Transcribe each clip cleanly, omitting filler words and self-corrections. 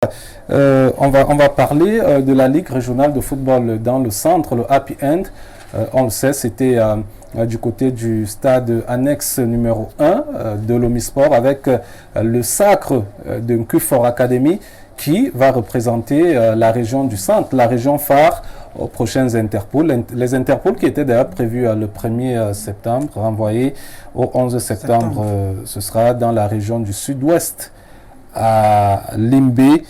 On va parler de la Ligue régionale de football dans le centre, le Happy End. On le sait, c'était du côté du stade annexe numéro 1 de l'Omisport avec le sacre de Nkufor Academy qui va représenter la région du centre, la région phare aux prochaines Interpol. Les Interpol qui étaient d'ailleurs prévus le 1er septembre, renvoyés au 11 septembre. Ce sera dans la région du sud-ouest à Limbé.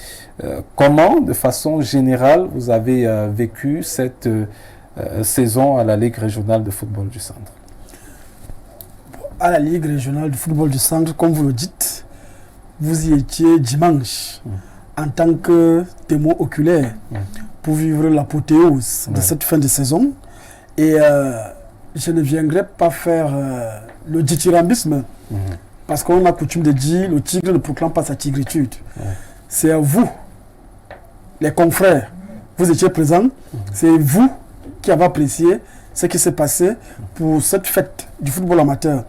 Comment, de façon générale, vous avez vécu cette saison à la Ligue régionale de football du centre? À la Ligue régionale de football du centre, comme vous le dites, vous y étiez dimanche en tant que témoin oculaire pour vivre l'apothéose de cette fin de saison. Et je ne viendrai pas faire le dithyrambisme parce qu'on a coutume de dire le tigre ne proclame pas sa tigritude. C'est à vous, les confrères, vous étiez présents, c'est vous qui avez apprécié ce qui s'est passé pour cette fête du football amateur.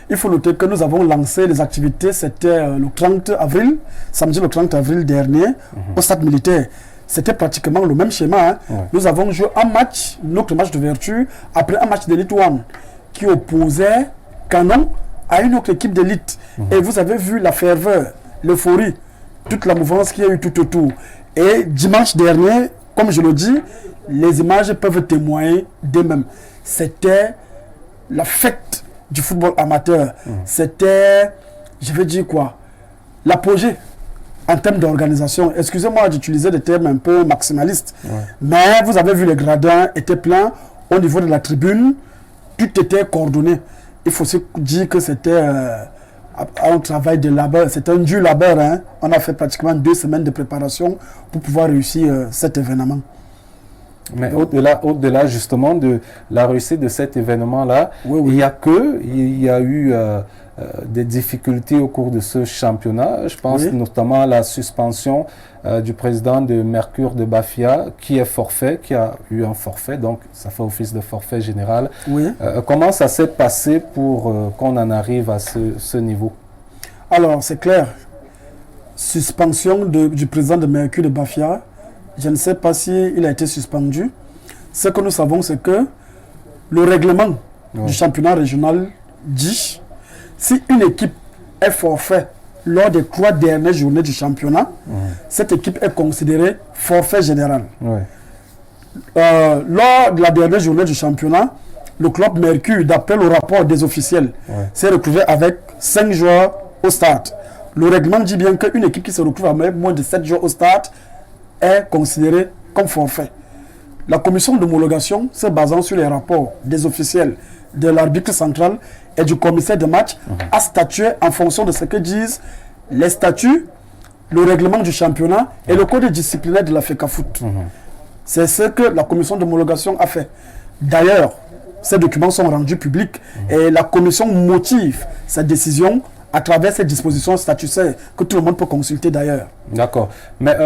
Il faut noter que nous avons lancé les activités, c'était le 30 avril, samedi le 30 avril dernier, au stade militaire. C'était pratiquement le même schéma. Nous avons joué un match, notre match d'ouverture, après un match d'élite one qui opposait Canon à une autre équipe d'élite. Et vous avez vu la ferveur, l'euphorie, toute la mouvance qu'il y a eu tout autour. Et dimanche dernier, comme je le dis, les images peuvent témoigner d'eux-mêmes. C'était la fête du football amateur. C'était, je veux dire quoi, l'apogée en termes d'organisation. Excusez-moi d'utiliser des termes un peu maximalistes. Mais vous avez vu, les gradins étaient pleins au niveau de la tribune. Tout était coordonné. Il faut se dire que c'était un travail de labeur. C'était un dur labeur. On a fait pratiquement 2 semaines de préparation pour pouvoir réussir cet événement. Mais au-delà justement de la réussite de cet événement-là, il y a eu des difficultés au cours de ce championnat. Je pense notamment à la suspension du président de Mercure de Bafia, qui est forfait, qui a eu un forfait, donc ça fait office de forfait général. Comment ça s'est passé pour qu'on en arrive à ce niveau? Alors, c'est clair. Suspension du président de Mercure de Bafia. Je ne sais pas s'il a été suspendu. Ce que nous savons, c'est que le règlement du championnat régional dit si une équipe est forfait lors des 3 dernières journées du championnat, cette équipe est considérée forfait général. Lors de la dernière journée du championnat, le club Mercure, d'après le rapport des officiels, s'est retrouvé avec 5 joueurs au stade. Le règlement dit bien qu'une équipe qui se retrouve avec moins de 7 joueurs au stade est considérée comme forfait. La commission d'homologation, se basant sur les rapports des officiels, de l'arbitre central et du commissaire de match, a statué en fonction de ce que disent les statuts, le règlement du championnat et le code disciplinaire de la FECAFOOT. C'est ce que la commission d'homologation a fait. D'ailleurs, ces documents sont rendus publics et la commission motive sa décision à travers ces dispositions statutaires que tout le monde peut consulter d'ailleurs. D'accord. Mais